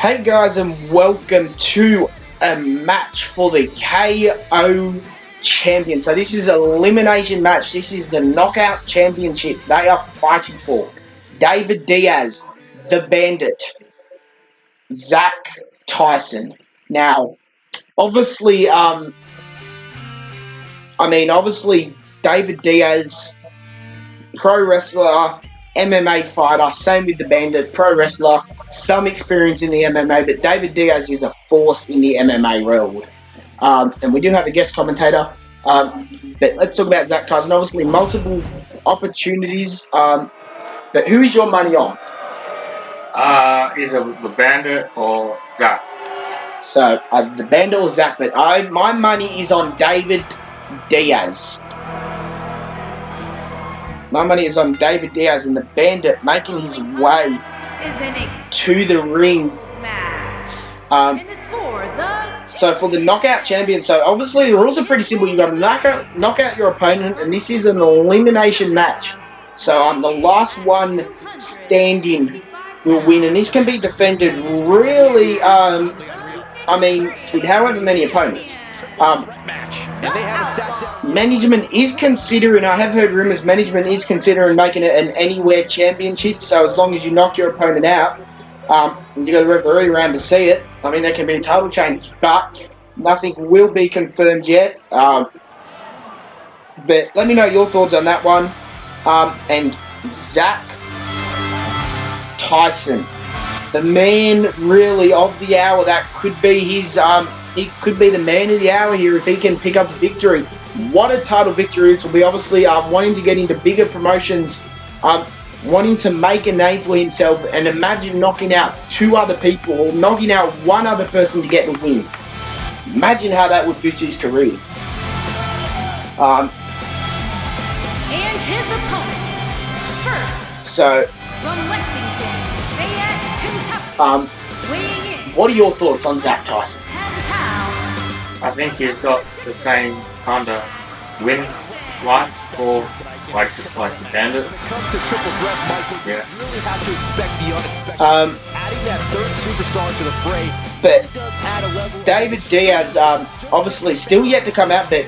Hey guys, and welcome to a match for the KO champion. So this is an elimination match. This is the knockout championship they are fighting for. David Diaz, the Bandit, Zack, Tyson. Now, obviously, obviously David Diaz, pro wrestler, MMA fighter, same with the Bandit, pro wrestler, some experience in the MMA, but David Diaz is a force in the MMA world. And we do have a guest commentator, but let's talk about Zack Tyson. Obviously, multiple opportunities, but who is your money on? Either the Bandit or Zack. So, the Bandit or Zack, but my money is on David Diaz. My money is on David Diaz and the Bandit making his way to the ring. So for the knockout champion, so obviously the rules are pretty simple. You've got to knock out your opponent, and this is an elimination match. So the last one standing will win, and this can be defended really, with however many opponents. Management is considering, I have heard rumours, management is considering making it an anywhere championship, so as long as you knock your opponent out, you got the referee around to see it. There can be a title change, but nothing will be confirmed yet. But let me know your thoughts on that one. And Zack Tyson, the man really of the hour, that could be his, he could be the man of the hour here if he can pick up the victory. What a title victory this will be. Obviously, wanting to get into bigger promotions, wanting to make a name for himself, and imagine knocking out two other people, or knocking out one other person to get the win. Imagine how that would boost his career. And his opponent, first, so, from Lexington, Kentucky, weighing in, what are your thoughts on Zack Tyson? 10 pounds. I think he's got the same kind of win right for just like the Bandit. When it comes to triple threats, Michael, Yeah. you really have to expect the unexpected. Adding that third superstar to the fray But does add a level. David Diaz, obviously still yet to come out, but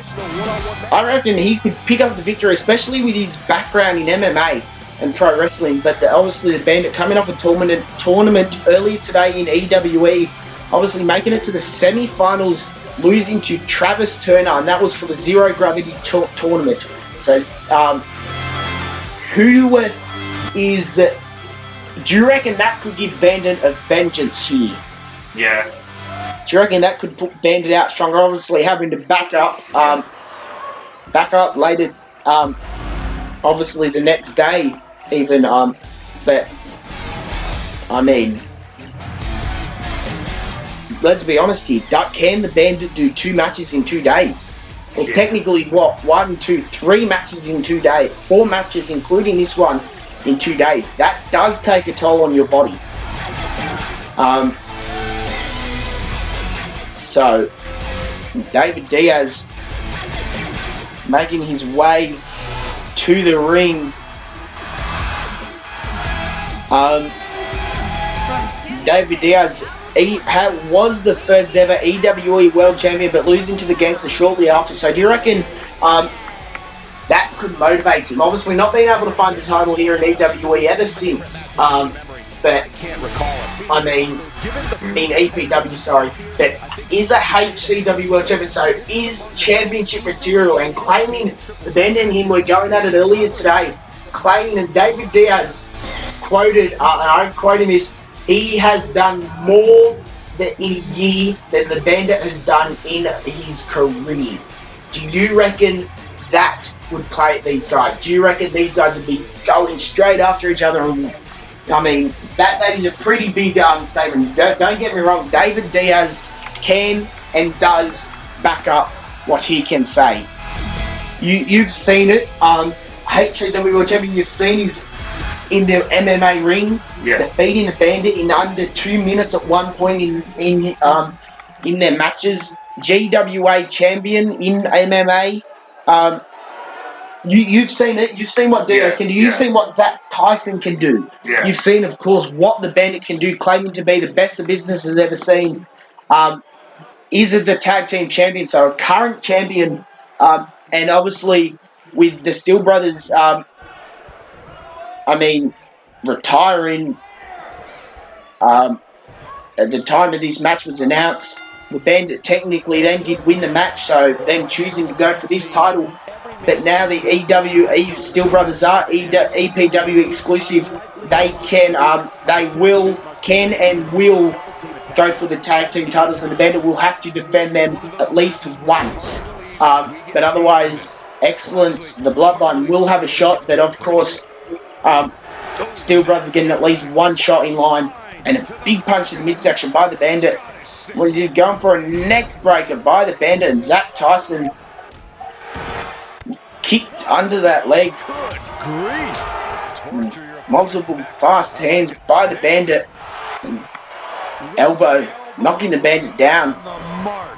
I reckon he could pick up the victory, especially with his background in MMA and pro wrestling. But obviously the Bandit coming off a tournament earlier today in EWE, obviously making it to the semi-finals, losing to Travis Turner, and that was for the Zero Gravity tournament. So, do you reckon that could give Bandit a vengeance here? Yeah. Do you reckon that could put Bandit out stronger? Obviously having to back up later, obviously the next day even, but let's be honest here, can the Bandit do 2 matches in 2 days? Or technically, 3 matches in 2 days, 4 matches including this one in 2 days. That does take a toll on your body. So, David Diaz making his way to the ring. David Diaz was the first ever EWE World Champion, but losing to the Gangster shortly after. So do you reckon that could motivate him? Obviously not being able to find the title here in EWE ever since. But in EPW, sorry. But is a HCW World Champion, so is championship material, and claiming the Bandit and him were going at it earlier today, claiming that David Diaz quoted, and I'm quoting this, he has done more in a year than the Bandit has done in his career. Do you reckon that would play at these guys? Do you reckon these guys would be going straight after each other? That is a pretty big statement. Don't get me wrong, David Diaz can and does back up what he can say. You've seen it, HCW World Champion, you've seen his in the MMA ring, defeating the Bandit in under 2 minutes at one point in their matches. GWA champion in MMA. You've seen it. You've seen what Diaz can do. You've seen what Zack Tyson can do. Yeah. You've seen, of course, what the Bandit can do, claiming to be the best the business has ever seen. Is it the tag team champion? So a current champion, and obviously with the Steel Brothers, retiring at the time of this match was announced. The Bandit technically then did win the match, so them choosing to go for this title. But now the Steel Brothers are EPW exclusive. They can and will go for the tag team titles, and the Bandit will have to defend them at least once. But otherwise, Excellence, the Bloodline will have a shot. But of course, Steel Brothers getting at least one shot in line, and a big punch in the midsection by the Bandit. What is he going for? A neck breaker by the Bandit, and Zack Tyson kicked under that leg. Multiple fast hands by the Bandit. And elbow knocking the Bandit down.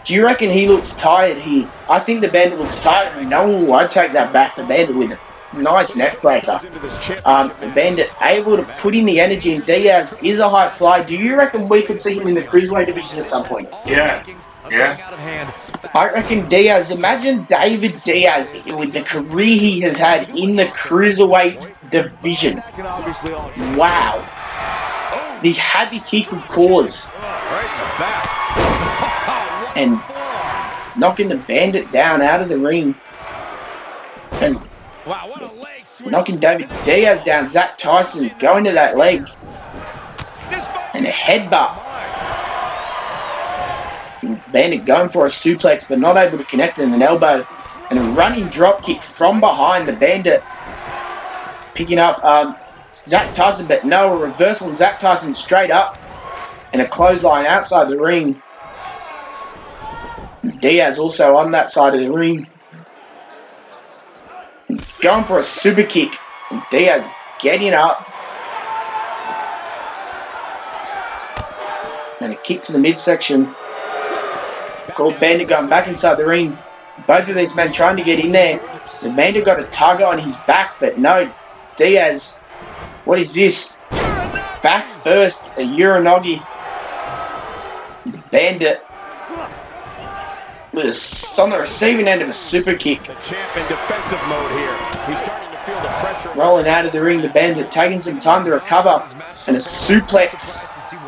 Do you reckon he looks tired here? I think the Bandit looks tired. No, I take that back. The Bandit with a nice neck breaker. The Bandit able to put in the energy, and Diaz is a high fly. Do you reckon we could see him in the Cruiserweight division at some point? Yeah. I reckon Diaz, imagine David Diaz with the career he has had in the Cruiserweight division. Wow. The havoc he could cause. And knocking the Bandit down out of the ring. And knocking David Diaz down. Zack Tyson going to that leg. And a headbutt. Bandit going for a suplex, but not able to connect, and an elbow. And a running drop kick from behind. The Bandit picking up Zack Tyson, but no, a reversal on Zack Tyson straight up. And a clothesline outside the ring. Diaz also on that side of the ring. Going for a super kick. And Diaz getting up. And a kick to the midsection. Called Bandit going back inside the ring. Both of these men trying to get in there. The Bandit got a target on his back, but no. Diaz, what is this? Back first, a Uranagi. The Bandit was on the receiving end of a super kick. The champ in defensive mode here. He's starting to feel the pressure. Rolling out of the ring, the Bandit taking some time to recover. And a suplex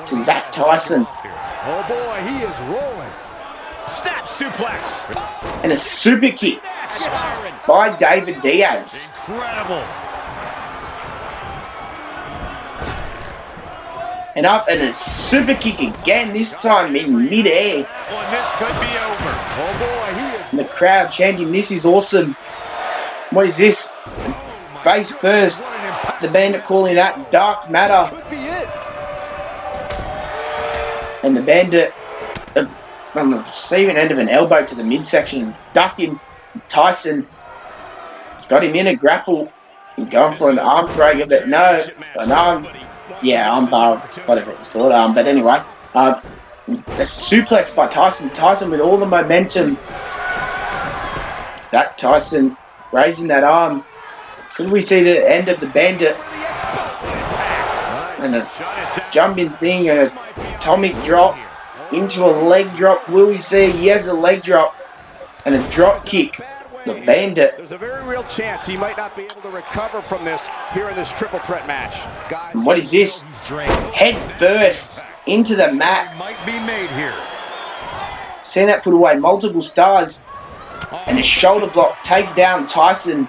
to Zack Tyson. Oh boy, he is rolling. Snap suplex. And a super kick by David Diaz. Incredible. And up, and a super kick again, this time in mid-air. Well, this could be over. Oh boy, he is. And the crowd chanting, "This is awesome." What is this? Face first. The Bandit calling that dark matter. Could be it. And the Bandit on the receiving end of an elbow to the midsection, ducking. Tyson got him in a grapple and going for an arm breaker, but no, an arm. Yeah, armbar, whatever it's called. But anyway, a suplex by Tyson. Tyson with all the momentum. Zack Tyson raising that arm. Could we see the end of the Bandit? And a jumping thing and a atomic drop into a leg drop. Will we see? Yes, a leg drop and a drop kick. The Bandit. There's a very real chance he might not be able to recover from this here in this triple threat match. Guys, and what is this? Head first into the mat. Might be made here. Seeing that put away multiple stars. And a shoulder block takes down Tyson.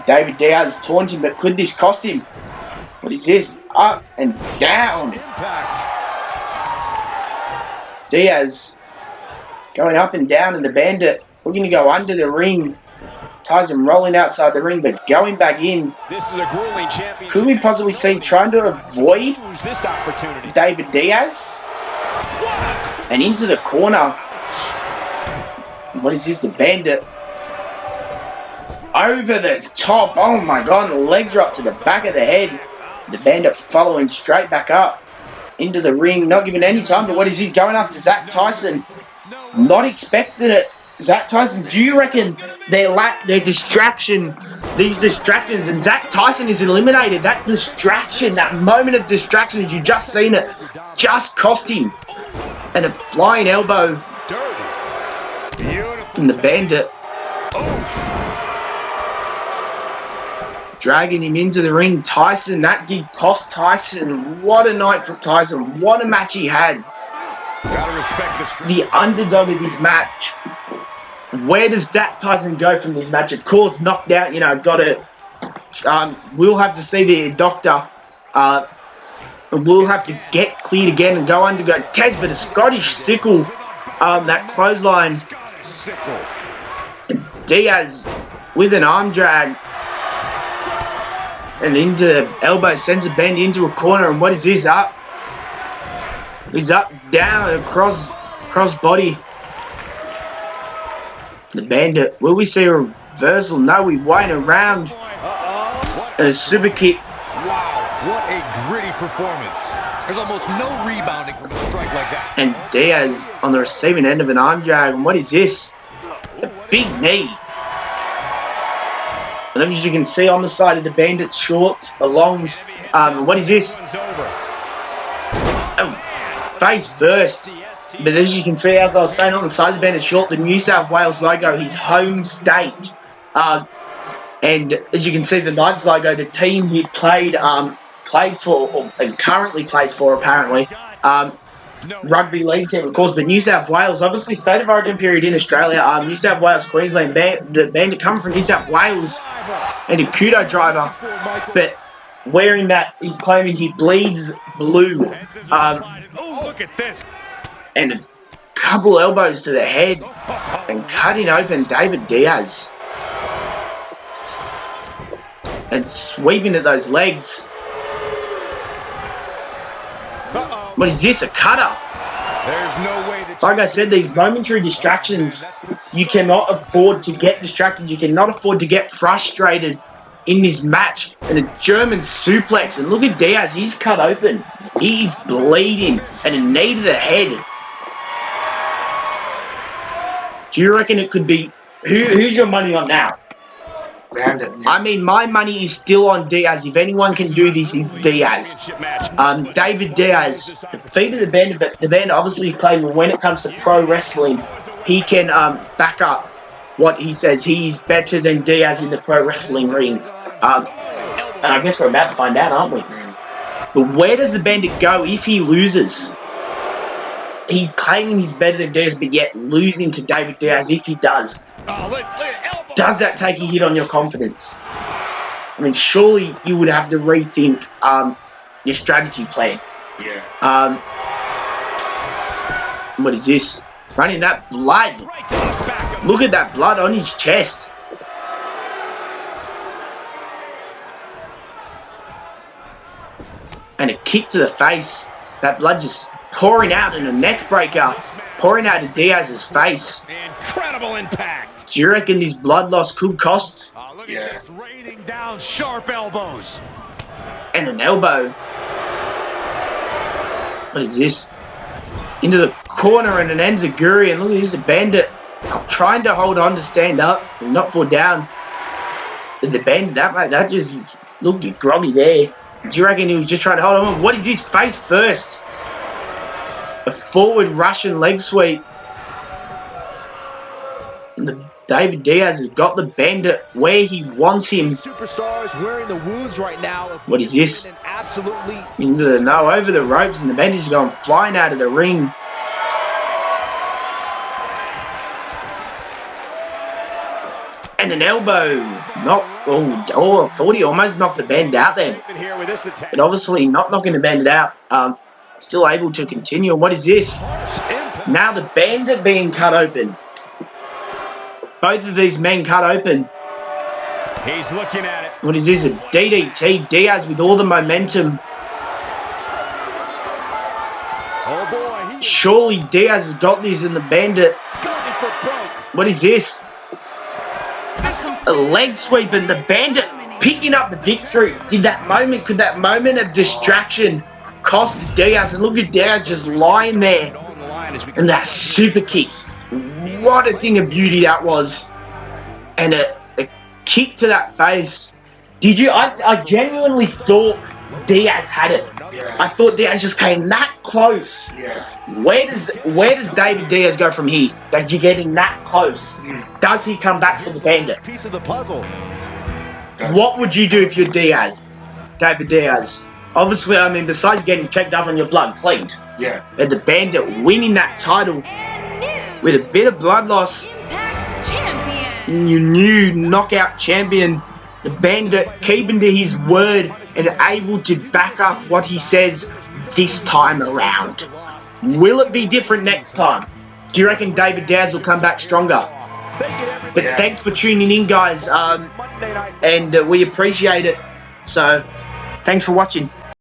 David Diaz taunting, but could this cost him? What is this? Up and down. Impact. Diaz going up and down, and the Bandit looking to go under the ring. Tyson rolling outside the ring, but going back in. This is a grueling championship. Could we possibly see trying to avoid this opportunity? David Diaz? And into the corner. What is this? The Bandit. Over the top. Oh my god. Leg drop to the back of the head. The Bandit following straight back up into the ring. Not giving any time to what is he going after Zack Tyson. Not expecting it. Zack Tyson, do you reckon their distraction, these distractions, and Zack Tyson is eliminated? That distraction, that moment of distraction, as you just seen it, just cost him. And a flying elbow from the Bandit. Dragging him into the ring. Tyson, that did cost Tyson. What a night for Tyson. What a match he had. Gotta respect the underdog of this match. Where does Zack Tyson go from this match? Of course, knocked out, we'll have to see the doctor. We'll have to get cleared again and go undergo test, but a Scottish sickle, that clothesline. And Diaz with an arm drag. And into elbow, sends a Bandit into a corner, and what is this? Up. He's up, down, across body. The Bandit. Will we see a reversal? No, we won't. Around. And a super kick. Wow, what a gritty performance. There's almost no rebounding from a strike like that. And Diaz on the receiving end of an arm drag. And what is this? A big knee. And as you can see on the side of the Bandit's shorts, belongs. What is this? Oh, face first. But as you can see, as I was saying, on the side of the Bandit's short, the New South Wales logo, his home state. And as you can see, the Knights logo, the team he played for, and currently plays for, apparently. Rugby league team, of course, but New South Wales, obviously state of origin period in Australia. New South Wales, Queensland, the Bandit coming from New South Wales, and a kudo driver, but wearing that, he's claiming he bleeds blue. Look at this. And a couple elbows to the head, and cutting open David Diaz. And sweeping at those legs. What is this? A cutter? There's no way that, like I said, these momentary distractions, you cannot afford to get distracted. You cannot afford to get frustrated in this match. And a German suplex. And look at Diaz. He's cut open. He's bleeding. And a knee to the head. Do you reckon it could be... Who's your money on now? Bandit. I mean, my money is still on Diaz. If anyone can do this, it's Diaz. David Diaz defeated the Bandit, but the Bandit obviously played when it comes to pro wrestling. He can back up what he says. He's better than Diaz in the pro wrestling ring. And I guess we're about to find out, aren't we? But where does the Bandit go if he loses? He claiming he's better than Diaz, but yet losing to David Diaz if he does. Does that take a hit on your confidence? I mean, surely you would have to rethink your strategy plan. Yeah. What is this? Running that blood. Look at that blood on his chest. And a kick to the face. That blood just pouring out, and a neck breaker pouring out of Diaz's face. incredible impact. Do you reckon this blood loss could cost? Look at this, raining down sharp elbows. And an elbow. What is this? Into the corner and an enziguri. And look at this, the Bandit trying to hold on to stand up and not fall down. But the Bandit, that just looked groggy there. Do you reckon he was just trying to hold on? What is this? Face first. A forward Russian leg sweep. And David Diaz has got the Bandit where he wants him. Superstars wearing the wounds right now. What is this? Absolutely. Into the over the ropes, and the Bandit's going flying out of the ring. And an elbow. I thought he almost knocked the Bandit out then. But obviously not knocking the Bandit out. Still able to continue. And what is this? Now the Bandit being cut open. Both of these men cut open. He's looking at it. What is this? A DDT. Diaz with all the momentum. Oh boy. Surely Diaz has got this in the Bandit. What is this? A leg sweep, and the Bandit picking up the victory. Could that moment of distraction cost Diaz? And look at Diaz just lying there. And that super kick. what a thing of beauty that was. And a kick to that face. Did you? I genuinely thought Diaz had it. Yeah. I thought Diaz just came that close. Yeah. Where does David Diaz go from here? That you're getting that close. Does he come back for the Bandit? Piece of the puzzle. What would you do if you're Diaz? David Diaz. Obviously, I mean, besides getting checked up on your blood cleaned, Yeah. and the Bandit winning that title And with a bit of blood loss, new Impact Champion. your new knockout champion, the Bandit keeping to his word and able to back up what he says this time around. Will it be different next time? Do you reckon David Diaz will come back stronger? But Yeah. thanks for tuning in, guys, and we appreciate it. So, thanks for watching.